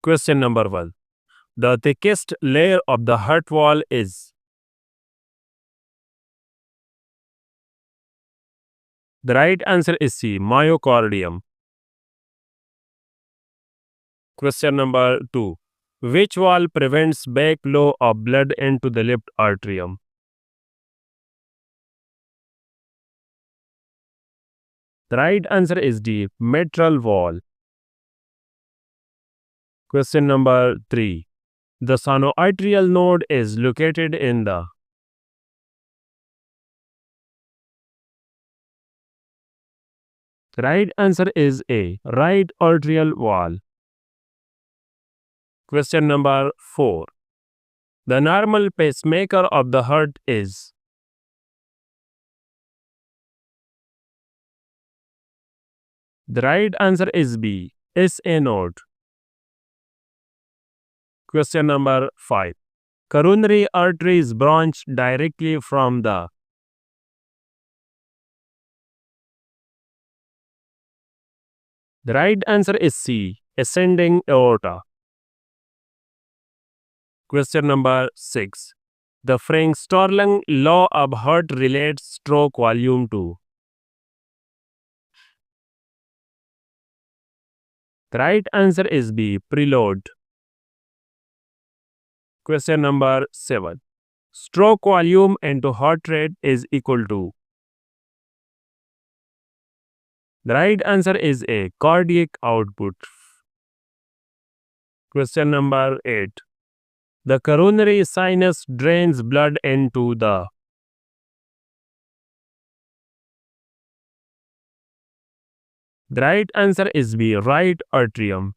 Question number 1. The thickest layer of the heart wall is. The right answer is C. Myocardium. Question number 2. Which wall prevents backflow of blood into the left atrium? The right answer is D. Mitral wall. Question number 3. The sinoatrial node is located in the. The right answer is A. Right atrial wall. Question number 4. The normal pacemaker of the heart is. The right answer is B. SA node. Question number 5. Coronary arteries branch directly from the. The right answer is C. Ascending aorta. Question number 6. The Frank-Starling law of heart relates stroke volume to. The right answer is B. Preload. Question number 7. Stroke volume into heart rate is equal to. The right answer is A. Cardiac output. Question number 8. The coronary sinus drains blood into the. The right answer is B. Right atrium.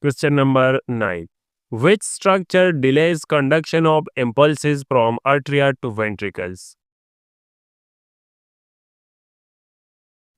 Question number 9. Which structure delays conduction of impulses from atria to ventricles?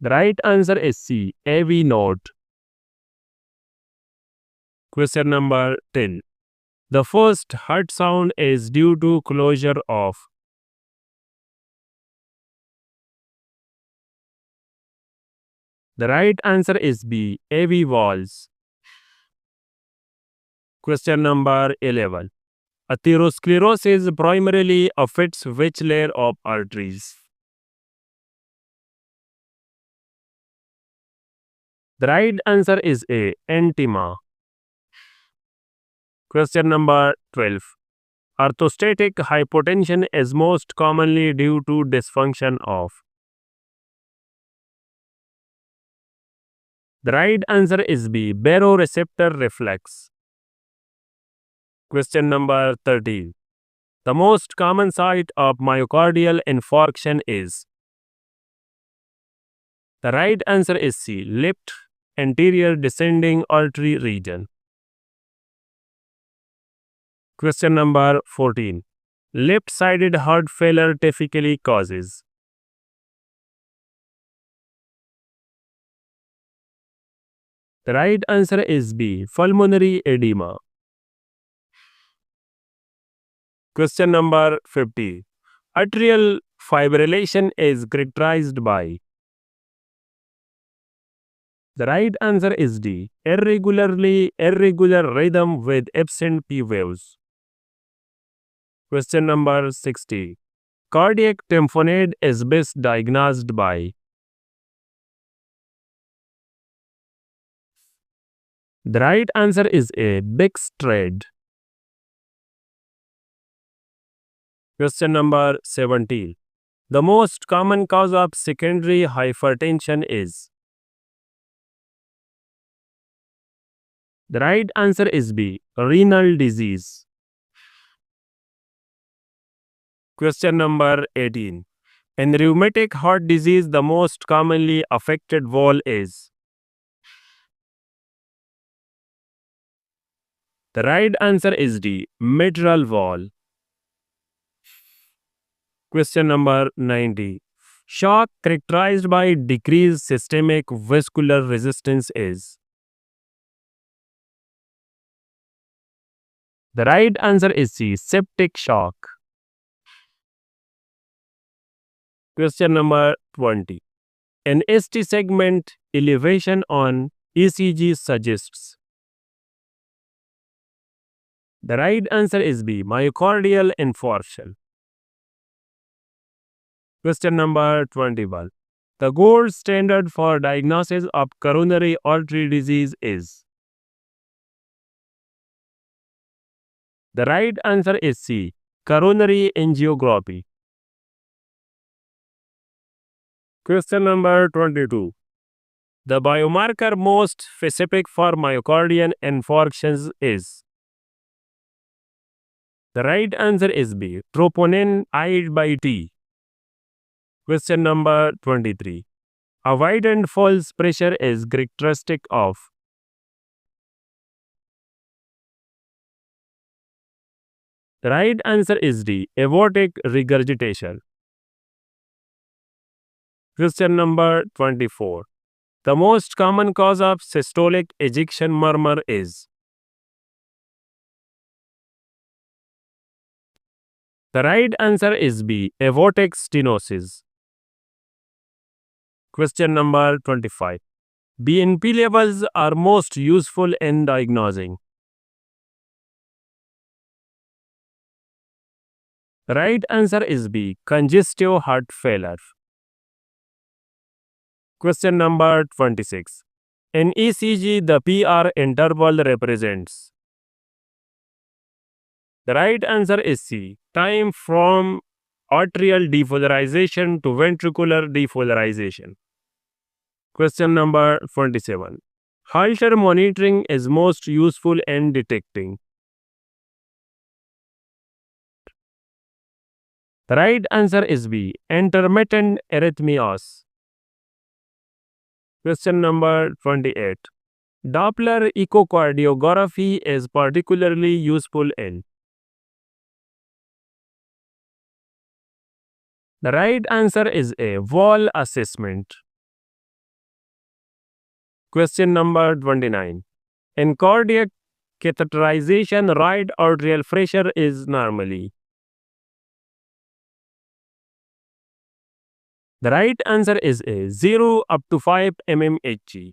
The right answer is C. AV node. Question number 10. The first heart sound is due to closure of. The right answer is B. AV valves. Question number 11. Atherosclerosis primarily affects which layer of arteries? The right answer is A. Intima. Question number 12. Orthostatic hypotension is most commonly due to dysfunction of. The right answer is B. Baroreceptor reflex. Question number 13. The most common site of myocardial infarction is. The right answer is C. Left anterior descending artery region. Question number 14. Left-sided heart failure typically causes. The right answer is B. Pulmonary edema. Question number 50. Atrial fibrillation is characterized by. The right answer is D. Irregular rhythm with absent P waves. Question number 60. Cardiac tamponade is best diagnosed by. The right answer is A. Bextrade. Question number 17. The most common cause of secondary hypertension is. The right answer is B. Renal disease. Question number 18. In rheumatic heart disease, the most commonly affected valve is. The right answer is D. Mitral valve. Question number 90. Shock characterized by decreased systemic vascular resistance is. The right answer is C. Septic shock. Question number 20. In ST segment, elevation on ECG suggests? The right answer is B. Myocardial infarction. Question number 21. The gold standard for diagnosis of coronary artery disease is? The right answer is C. Coronary angiography. Question number 22. The biomarker most specific for myocardial infarctions is? The right answer is B. Troponin I by T. Question number 23. A wide and false pressure is characteristic of? The right answer is D. Aortic regurgitation. Question number 24. The most common cause of systolic ejection murmur is? The right answer is B. Aortic stenosis. Question number 25. BNP levels are most useful in diagnosing? The right answer is B. Congestive heart failure. Question number 26. In ECG, the PR interval represents? The right answer is C. Time from arterial depolarization to ventricular depolarization. Question number 27. Holter monitoring is most useful in detecting? The right answer is B. Intermittent arrhythmias. Question number 28. Doppler echocardiography is particularly useful in? The right answer is A. Wall assessment. Question number 29. In cardiac catheterization, right arterial pressure is normally? The right answer is A. 0 up to 5 mmHg.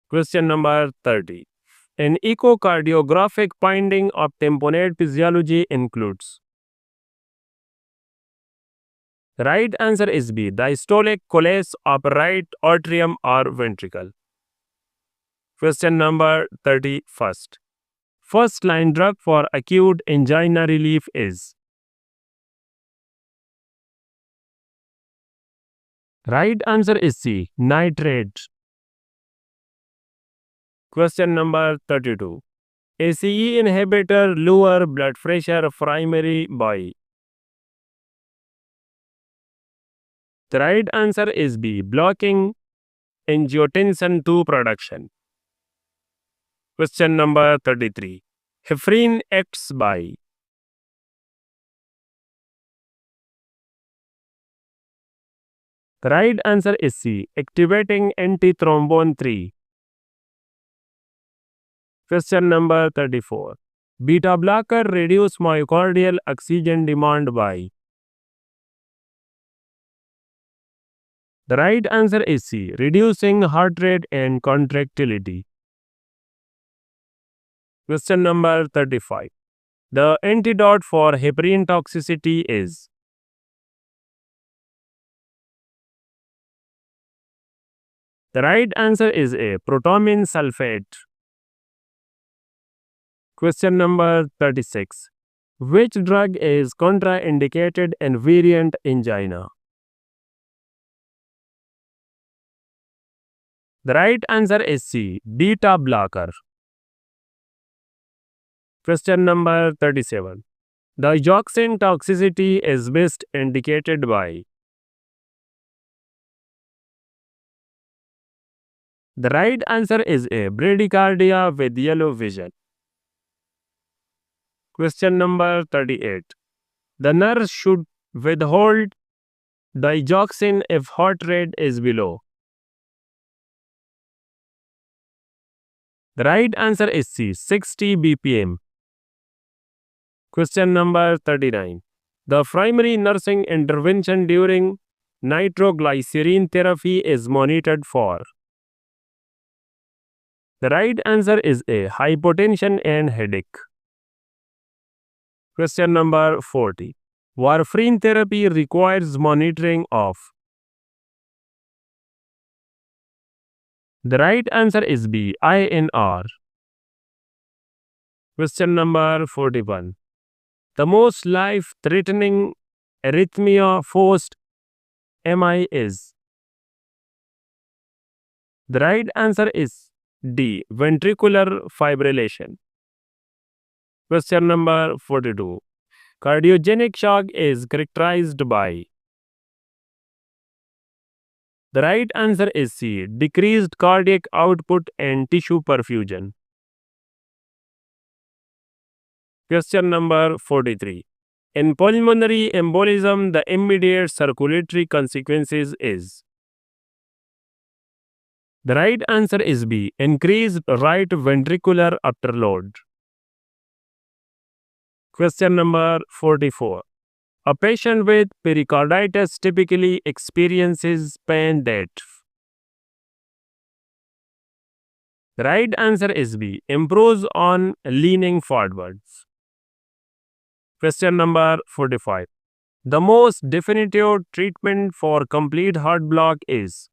Question number 30. An echocardiographic finding of tamponade physiology includes? The right answer is B. Diastolic collapse of right atrium or ventricle. Question number 31. First line drug for acute angina relief is? Right answer is C. Nitrate. Question number 32. ACE inhibitor lower blood pressure primary by? The right answer is B. Blocking angiotensin II production. Question number 33. Heparin acts by? The right answer is C. Activating antithrombin 3. Question number 34. Beta blocker reduce myocardial oxygen demand by? The right answer is C. Reducing heart rate and contractility. Question number 35. The antidote for heparin toxicity is? The right answer is A. Protamine sulfate. Question number 36. Which drug is contraindicated in variant angina? The right answer is C. Beta blocker. Question number 37. Digoxin toxicity is best indicated by? The right answer is A. Bradycardia with yellow vision. Question number 38. The nurse should withhold digoxin if heart rate is below? The right answer is C. 60 bpm. Question number 39. The primary nursing intervention during nitroglycerin therapy is monitored for? The right answer is A. Hypotension and headache. Question number 40. Warfarin therapy requires monitoring of. The right answer is B. INR. Question number 41. The most life-threatening arrhythmia post MI is. The right answer is D. Ventricular fibrillation. Question number 42. Cardiogenic shock is characterized by. The right answer is C. Decreased cardiac output and tissue perfusion. Question number 43. In pulmonary embolism, the immediate circulatory consequences is. The right answer is B. Increased right ventricular afterload. Question number 44. A patient with pericarditis typically experiences pain that. The right answer is B. Improves on leaning forwards. Question number 45. The most definitive treatment for complete heart block is.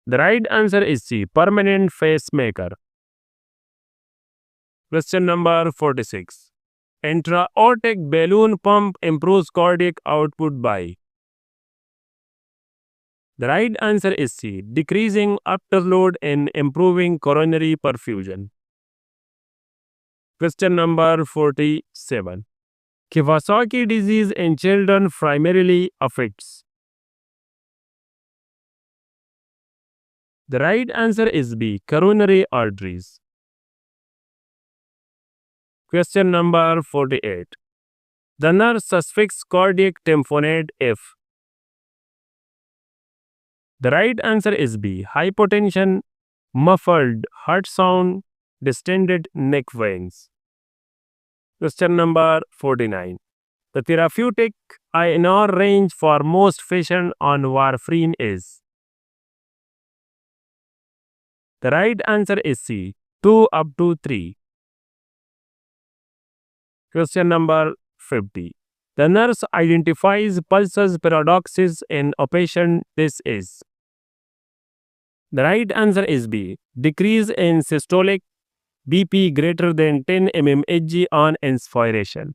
The right answer is C. Permanent pacemaker. Question number 46. Intra-aortic balloon pump improves cardiac output by. The right answer is C. Decreasing afterload and improving coronary perfusion. Question number 47. Kawasaki disease in children primarily affects. The right answer is B. Coronary arteries. Question number 48. The nurse suspects cardiac tamponade if. The right answer is B. Hypotension, muffled heart sound, distended neck veins. Question number 49. The therapeutic INR range for most patients on warfarin is. The right answer is C. 2 up to 3. Question number 50. The nurse identifies pulsus paradoxus in a patient. This is. The right answer is B. Decrease in systolic BP greater than 10 mmHg on inspiration.